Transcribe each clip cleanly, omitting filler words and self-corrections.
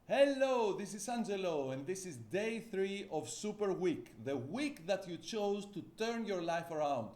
Hello, this is Angelo, and this is day 3 of Super Week, the week that you chose to turn your life around.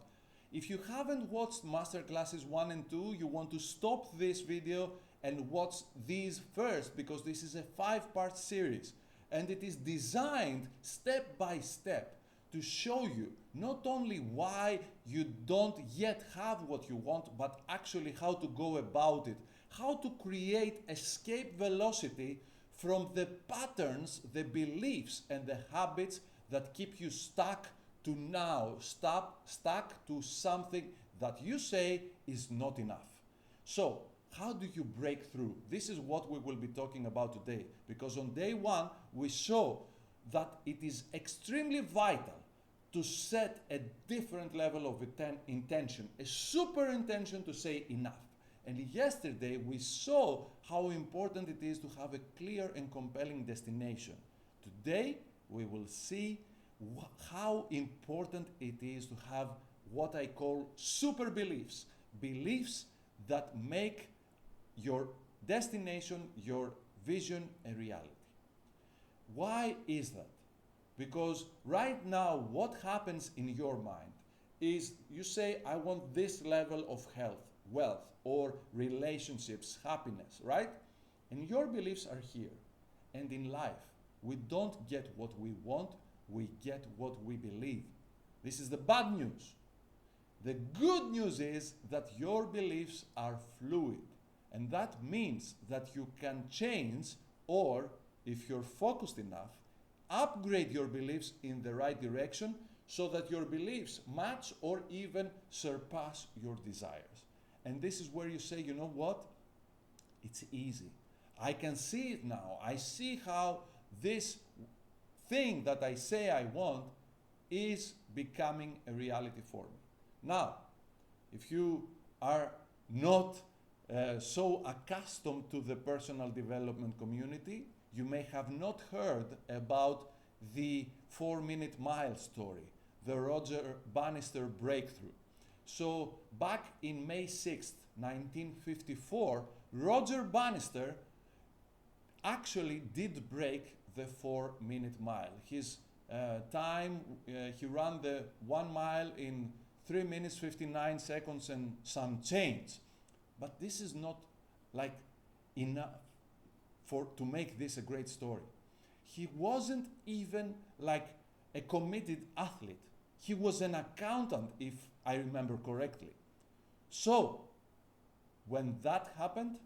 If you haven't watched Masterclasses 1 and 2, you want to stop this video and watch these first because this is a 5-part series and it is designed step by step to show you not only why you don't yet have what you want, but actually how to go about it, how to create escape velocity from the patterns, the beliefs, and the habits that keep you stuck to now, stuck to something that you say is not enough. So, how do you break through? This is what we will be talking about today, because on day 1, we saw that it is extremely vital to set a different level of intention, a super intention to say enough. And yesterday we saw how important it is to have a clear and compelling destination. Today we will see how important it is to have what I call super beliefs, beliefs that make your destination, your vision a reality. Why is that? Because right now what happens in your mind is you say, I want this level of health, wealth, or relationships, happiness, right? And your beliefs are here. And in life, we don't get what we want, we get what we believe. This is the bad news. The good news is that your beliefs are fluid. And that means that you can change, or if you're focused enough, upgrade your beliefs in the right direction so that your beliefs match or even surpass your desires. And this is where you say, you know what? It's easy. I can see it now. I see how this thing that I say I want is becoming a reality for me. Now, if you are not so accustomed to the personal development community, you may have not heard about the 4-minute mile story, the Roger Bannister breakthrough. So back in May 6th, 1954, Roger Bannister actually did break the 4-minute mile. His time, he ran the 1 mile in 3 minutes, 59 seconds and some change. But this is not like enough to make this a great story. He wasn't even like a committed athlete. He was an accountant, if I remember correctly. So, when that happened,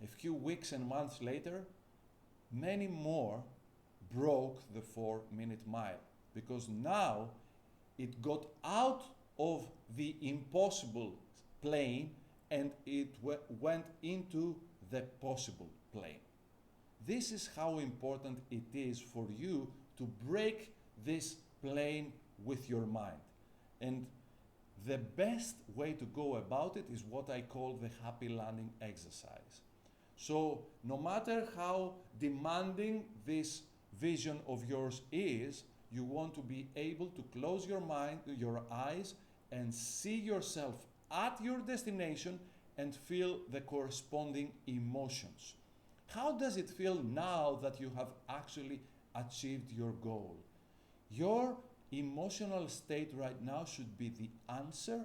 a few weeks and months later, many more broke the 4-minute mile, because now it got out of the impossible plane and it went into the possible plane. This is how important it is for you to break this plane with your mind. And the best way to go about it is what I call the happy landing exercise. So no matter how demanding this vision of yours is, you want to be able to close your mind, your eyes, and see yourself at your destination and feel the corresponding emotions. How does it feel now that you have actually achieved your goal? Your emotional state right now should be the answer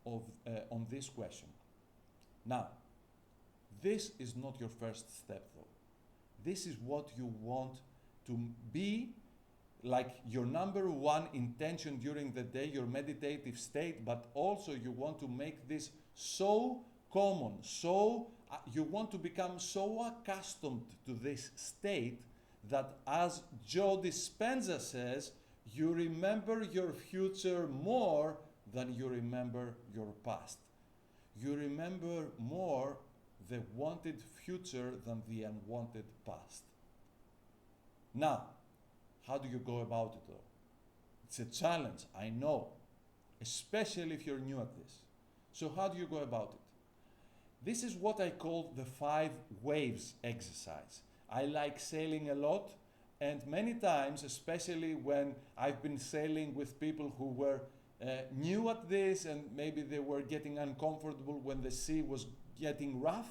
on this question. Now, this is not your first step though. This is what you want to be, like your number 1 intention during the day, your meditative state, but also you want to make this so common, you want to become so accustomed to this state that, as Joe Dispenza says, you remember your future more than you remember your past. You remember more the wanted future than the unwanted past. Now, how do you go about it though? It's a challenge, I know, especially if you're new at this. So how do you go about it? This is what I call the 5 waves exercise. I like sailing a lot, and many times, especially when I've been sailing with people who were new at this and maybe they were getting uncomfortable when the sea was getting rough,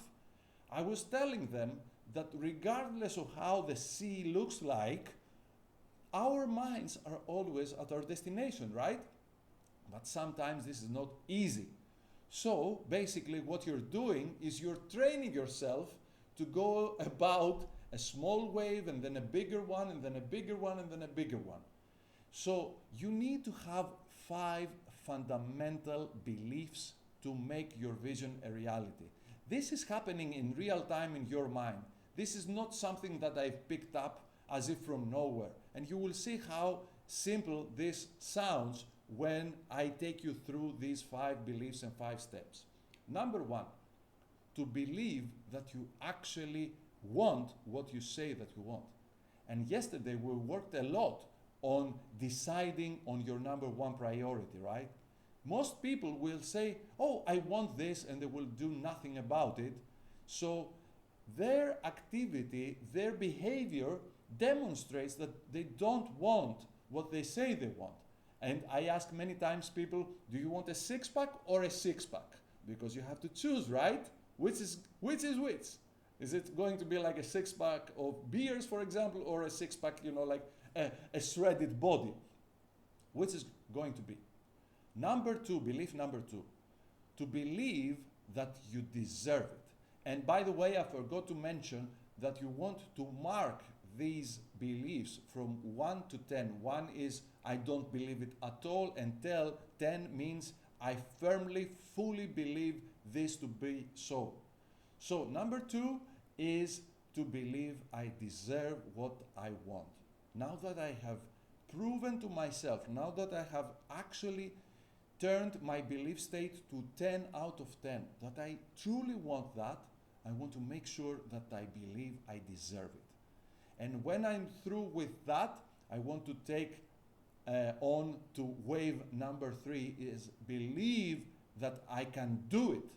I was telling them that regardless of how the sea looks like, our minds are always at our destination, right? But sometimes this is not easy. So basically what you're doing is you're training yourself to go about a small wave and then a bigger one and then a bigger one and then a bigger one. So you need to have 5 fundamental beliefs to make your vision a reality. This is happening in real time in your mind. This is not something that I've picked up as if from nowhere. And you will see how simple this sounds when I take you through these 5 beliefs and 5 steps. Number 1, to believe that you actually want what you say that you want. And yesterday we worked a lot on deciding on your number 1 priority, right? Most people will say, oh, I want this, and they will do nothing about it. So their activity, their behavior demonstrates that they don't want what they say they want. And I ask many times people, do you want a 6-pack or a 6-pack? Because you have to choose, right? Which is which? Is it going to be like a 6-pack of beers, for example, or a 6-pack, like a shredded body? Which is going to be? Number 2, belief number 2, to believe that you deserve it. And by the way, I forgot to mention that you want to mark these beliefs from 1 to 10. 1 is I don't believe it at all, and 10 means I firmly, fully believe this to be so. So number 2 is to believe I deserve what I want. Now that I have proven to myself, now that I have actually turned my belief state to 10 out of 10, that I truly want that, I want to make sure that I believe I deserve it. And when I'm through with that, I want to take on to wave number 3, is believe that I can do it.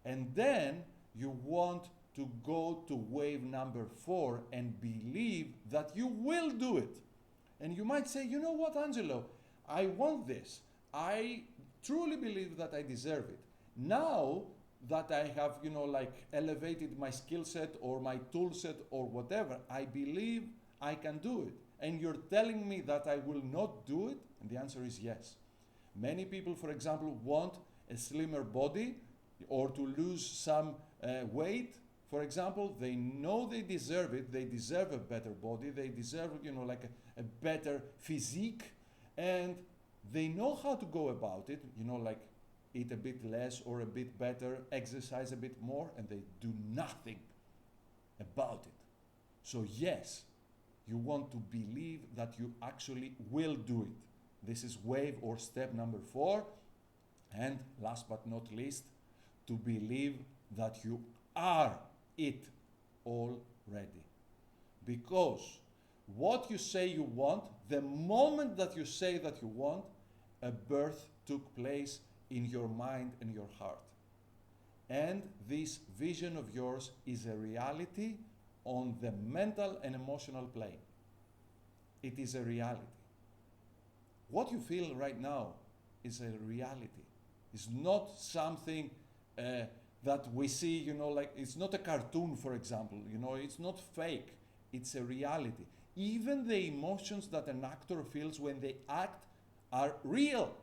And then you want to go to wave number 4 and believe that you will do it. And you might say, you know what, Angelo, I want this. I truly believe that I deserve it. Now that I have, elevated my skill set or my tool set or whatever, I believe I can do it. And you're telling me that I will not do it? And the answer is yes. Many people, for example, want a slimmer body or to lose some weight. For example, they know they deserve it. They deserve a better body. They deserve, a better physique. And they know how to go about it, eat a bit less or a bit better, exercise a bit more, and they do nothing about it. So yes, you want to believe that you actually will do it. This is wave or step number 4. And last but not least, to believe that you are it already. Because what you say you want, the moment that you say that you want, a birth took place in your mind and your heart. And this vision of yours is a reality on the mental and emotional plane. It is a reality. What you feel right now is a reality. It's not something that we see, it's not a cartoon, for example, it's not fake. It's a reality. Even the emotions that an actor feels when they act are real.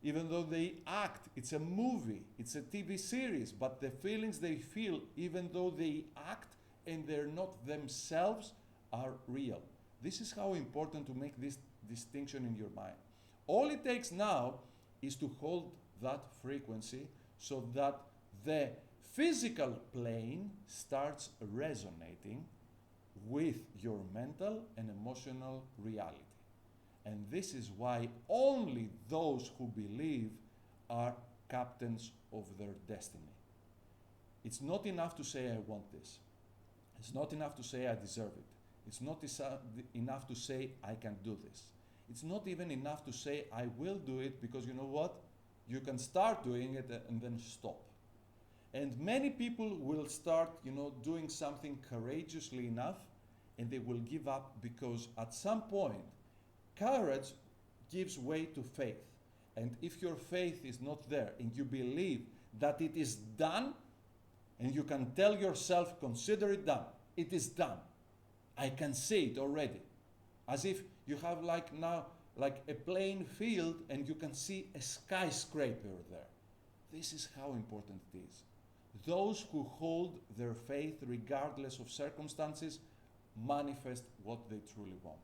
Even though they act, it's a movie, it's a TV series, but the feelings they feel, even though they act and they're not themselves, are real. This is how important to make this distinction in your mind. All it takes now is to hold that frequency so that the physical plane starts resonating with your mental and emotional reality. And this is why only those who believe are captains of their destiny. It's not enough to say I want this. It's not enough to say I deserve it. It's not enough to say I can do this. It's not even enough to say I will do it, because you know what? You can start doing it and then stop. And many people will start, doing something courageously enough, and they will give up because at some point courage gives way to faith. And if your faith is not there and you believe that it is done, And you can tell yourself, consider it done. It is done. I can see it already. As if you have like now, like a plain field and you can see a skyscraper there. This is how important it is. Those who hold their faith regardless of circumstances manifest what they truly want.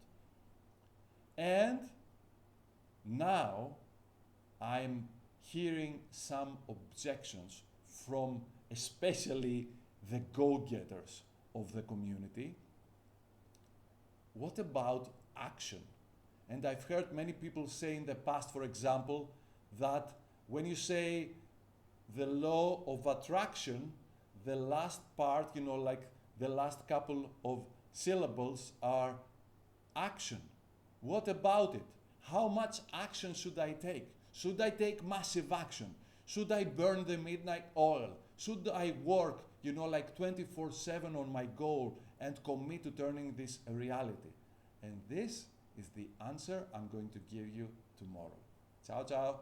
And now I'm hearing some objections from especially the go-getters of the community. What about action? And I've heard many people say in the past, for example, that when you say the law of attraction, the last part, you know, like the last couple of syllables are action. What about it? How much action should I take? Should I take massive action? Should I burn the midnight oil? Should I work, you know, like 24/7 on my goal and commit to turning this a reality? And this is the answer I'm going to give you tomorrow. Ciao, ciao.